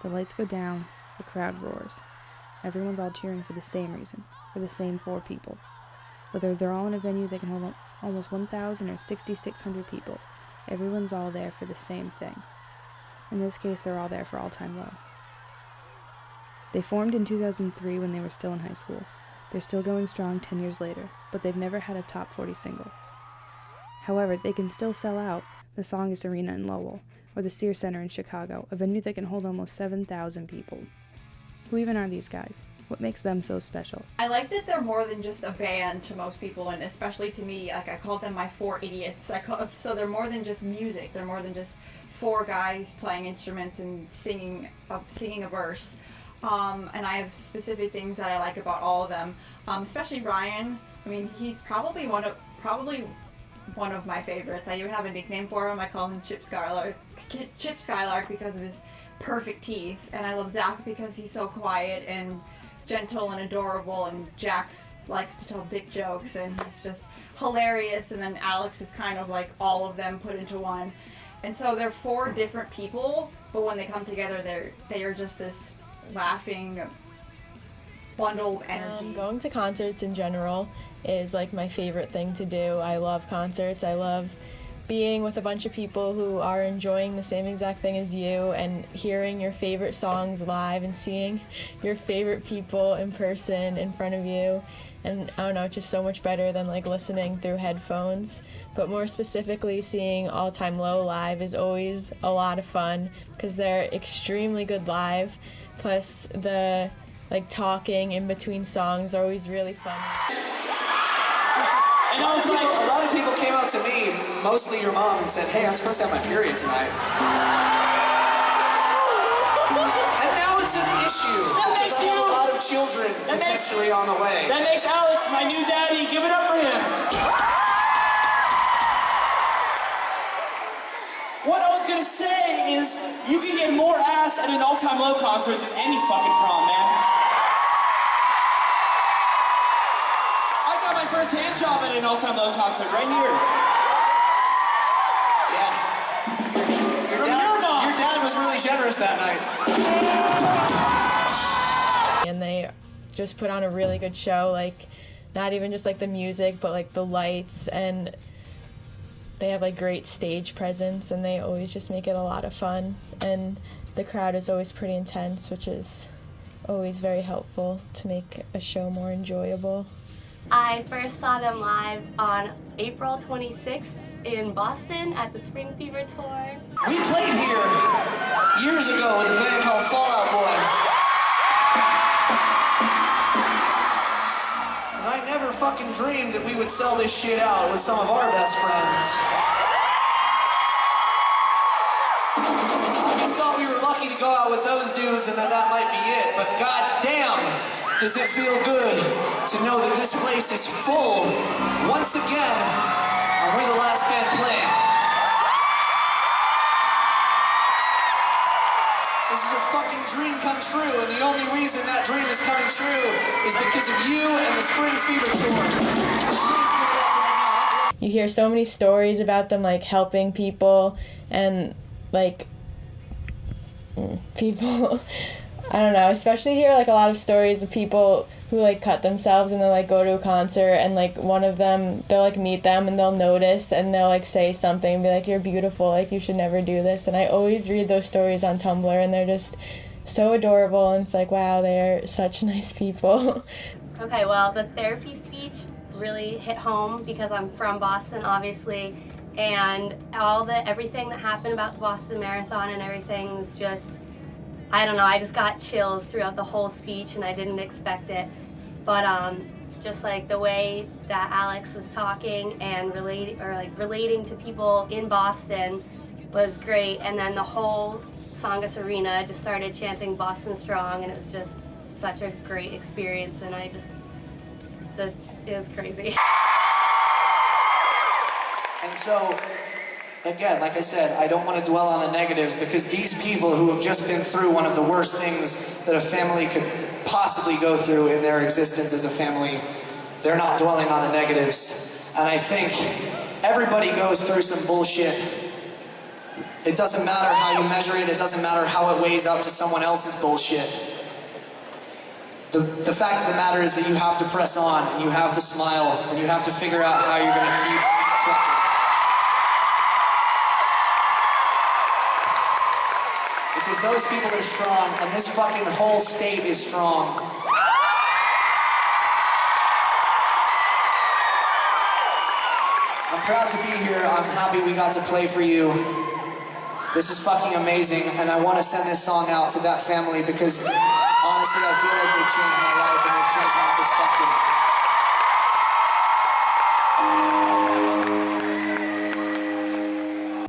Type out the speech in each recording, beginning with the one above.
The lights go down, the crowd roars. Everyone's all cheering for the same reason, for the same 4 people. Whether they're all in a venue that can hold almost 1,000 or 6,600 people, everyone's all there for the same thing. In this case, they're all there for All Time Low. They formed in 2003 when they were still in high school. They're still going strong 10 years later, but they've never had a top 40 single. However, they can still sell out the Songus Arena in Lowell, or the Sears Center in Chicago, a venue that can hold almost 7,000 people. Who even are these guys? What makes them so special? I like that they're more than just a band to most people, and especially to me, like I call them my 4 idiots. So they're more than just music. They're more than just 4 guys playing instruments and singing a verse. And I have specific things that I like about all of them, especially Ryan. I mean, he's probably one of my favorites. I even have a nickname for him. I call him Chip Skylark because of his perfect teeth. And I love Zach because he's so quiet and gentle and adorable, and Jax likes to tell dick jokes and he's just hilarious, and then Alex is kind of like all of them put into one. And so they're 4 different people, but when they come together they are just this laughing bundle of energy. Going to concerts in general is like my favorite thing to do. I love concerts. I love being with a bunch of people who are enjoying the same exact thing as you, and hearing your favorite songs live and seeing your favorite people in person in front of you. And I don't know, it's just so much better than like listening through headphones. But more specifically, seeing All Time Low live is always a lot of fun because they're extremely good live. Plus the like talking in between songs are always really fun. And I was like, a lot of people came out to me, mostly your mom, and said, "Hey, I'm supposed to have my period tonight." And now it's an issue. That makes I have a lot of children potentially on the way. That makes Alex my new daddy. Give it up for him. What I was gonna say is, you can get more ass at an All Time Low concert than any fucking prom, man. I got my first hand job at an All Time Low concert right here. Yeah. Your dad was really generous that night. And they just put on a really good show, like not even just like the music, but like the lights, and they have like great stage presence, and they always just make it a lot of fun, and the crowd is always pretty intense, which is always very helpful to make a show more enjoyable. I first saw them live on April 26th in Boston at the Spring Fever tour. We played here years ago with a band called Fall Out Boy. And I never fucking dreamed that we would sell this shit out with some of our best friends. I just thought we were lucky to go out with those dudes and that might be it, but goddamn, does it feel good to know that this place is full once again, and we're the last band playing. This is a fucking dream come true, and the only reason that dream is coming true is because of you and the Spring Fever tour. So please give it up right now. You hear so many stories about them like helping people, and like people, I don't know, especially hear like a lot of stories of people who like cut themselves and they'll like go to a concert, and like one of them, they'll like meet them and they'll notice and they'll like say something and be like, "You're beautiful, like you should never do this." And I always read those stories on Tumblr, and they're just so adorable, and it's like, wow, they're such nice people. Okay, well, the therapy speech really hit home because I'm from Boston, obviously, and everything that happened about the Boston Marathon and everything was just, I don't know, I just got chills throughout the whole speech, and I didn't expect it. But just like the way that Alex was talking and relating to people in Boston was great. And then the whole Songus Arena just started chanting Boston Strong, and it was just such a great experience, and it was crazy. And so, again, like I said, I don't want to dwell on the negatives, because these people who have just been through one of the worst things that a family could possibly go through in their existence as a family, they're not dwelling on the negatives. And I think everybody goes through some bullshit It doesn't matter how you measure it. It doesn't matter how it weighs up to someone else's bullshit. The fact of the matter is that you have to press on, and you have to smile, and you have to figure out how you're going to keep trucking. Because those people are strong, and this fucking whole state is strong. I'm proud to be here. I'm happy we got to play for you. This is fucking amazing, and I want to send this song out to that family because honestly, I feel like they've changed my life and they've changed my perspective.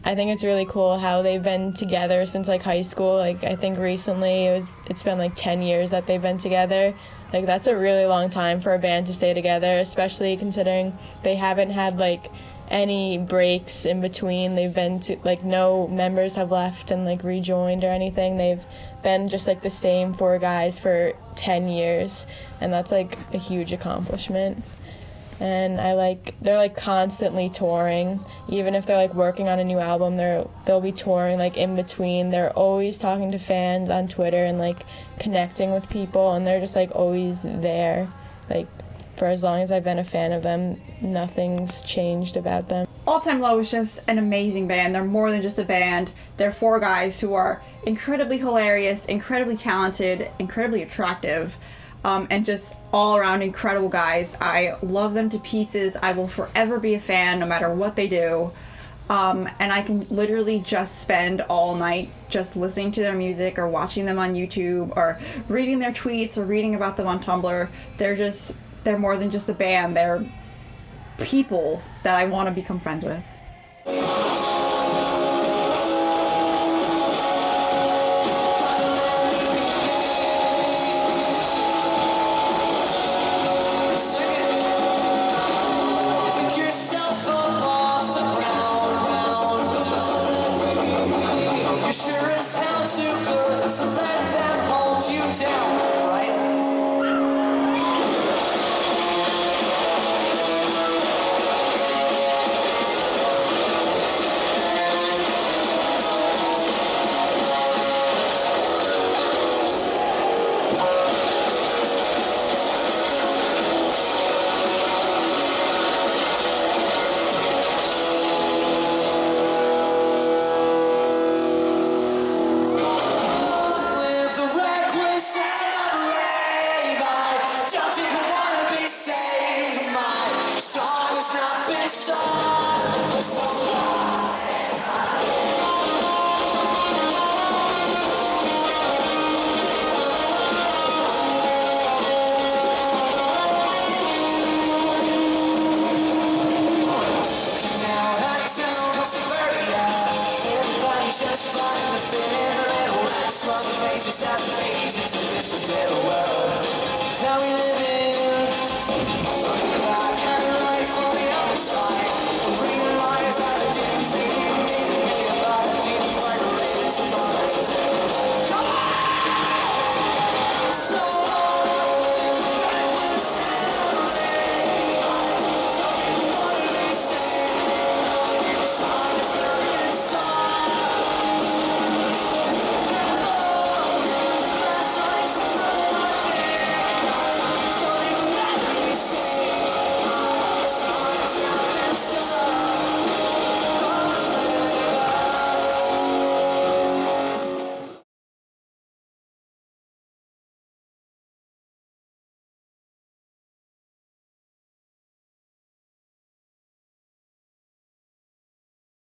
I think it's really cool how they've been together since like high school. Like I think recently it's been like 10 years that they've been together. Like that's a really long time for a band to stay together, especially considering they haven't had like any breaks in between. They've been to like no members have left and like rejoined or anything. They've been just like the same 4 guys for 10 years, and that's like a huge accomplishment. And they're like constantly touring. Even if they're like working on a new album, they'll be touring like in between. They're always talking to fans on Twitter and like connecting with people, and they're just like always there. Like for as long as I've been a fan of them, nothing's changed about them. All Time Low is just an amazing band. They're more than just a band. They're 4 guys who are incredibly hilarious, incredibly talented, incredibly attractive, and just all around incredible guys. I love them to pieces. I will forever be a fan no matter what they do. And I can literally just spend all night just listening to their music or watching them on YouTube or reading their tweets or reading about them on Tumblr. They're more than just a band. They're people that I want to become friends with. To let them hold you down, right? Just find the fit in the little rats, run the faces out the faces into this little world.